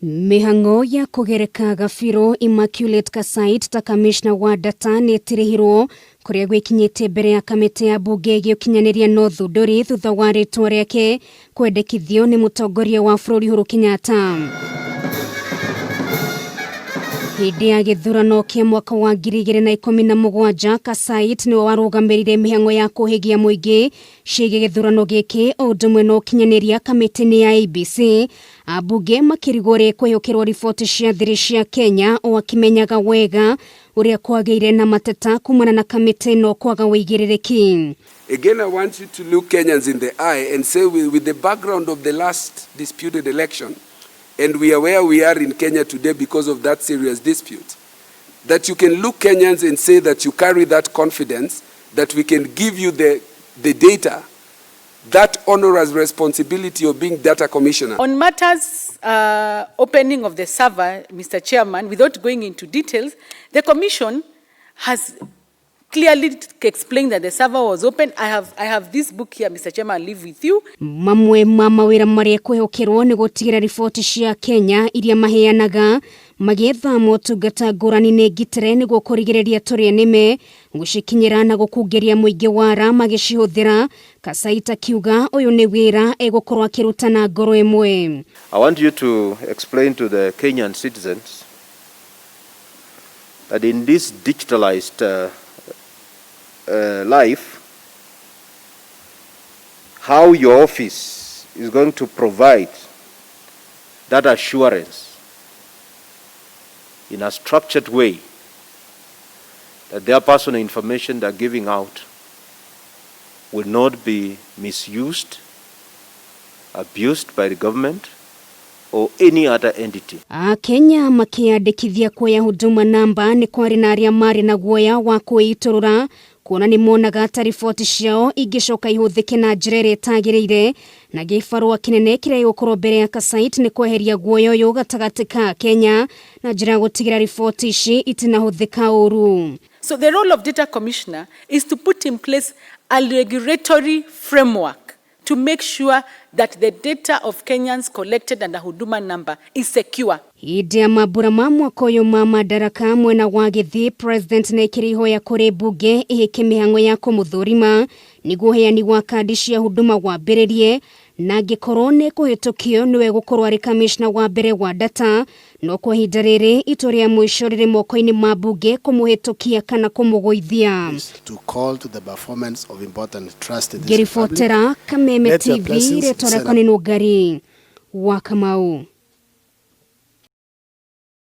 Mihang'o ya kugereka gabiro Immaculate Kassait ta kamishna wa data netirihirwo kuria gwikinyite mbere ya kamiti ya mbunge ukinyaniria no uthunduri thutha wa ritwa riake kwendekithio ni mutongoria wa bururi Uhuru Kenyatta. Hindi ya githurano kia mwaka wa 2017 Kassait ni warugamirire mihang'o ya kuhigia muingi ciige githurano giki undumwe no ukinyaniria kamiti-ini ya ABC. Ambunge makirigore kwihukirwo riboti cia thiri cia Kenya o akimenyaga wega uria kwageire na mateta kumana na kamiti no kwaga wigiririki. Again, I want you to look Kenyans in the eye and say, with the background of the last disputed election, and we are where we are in Kenya today because of that serious dispute, that you can look Kenyans and say that you carry that confidence, that we can give you the data, that onerous responsibility of being data commissioner. On matters opening of the server, Mr. Chairman, without going into details, the Commission has clearly explained that the server was open. I have this book here, Mr. Chairman, I'll leave with you. Mamwe mawira maria kwihukirwo ni gutigira riboti cia Kenya iria maheanaga magetha motungata ngurani ni ngitire niguo kurigiriria turia nime gucikinyira na gukungeria muingi wara magicihuthira. Kassait akiuga uyu ni wira egukorwo akiruta na ngoro imwe. I want you to explain to the Kenyan citizens that in this digitalized life, how your office is going to provide that assurance in a structured way that their personal information they're giving out will not be misused, abused by the government or any other entity. AKENYA makiandikithia kuoya Huduma namba ni kwari na aria mari na guoya wa kuiturura kuona ni monaga ta riboti ciao ingicoka ihuthike na njira iria itagiriire na gibarua kinene kiria gigukorwo mbere ya Kassait ni kweheria guoya uyu gatagati ka Kenya na njira gutigira riboti ici itinahuthika uru. So the role of data commissioner is to put in place a regulatory framework to make sure that the data of Kenyans collected under Huduma number is secure. Hindi ya mabura ma mwaka uyu ma madaraka mwena wa Githii, President nekirihoya kuri mbunge ihike mihang'o ya kumuthurima niguo uheani wa kandi cia Huduma wambiririe na angikorwo ni kuhitukio niwe gukorwo ari kamishna wa mbere wa data no kwa ihinda riri itua ria mwisho riri moko-ini ma mbunge kumuhitukia kana kumugoithia. To call to the performance of important trust in this Gerifotera Kameme TV retora konino gari wa Kamau.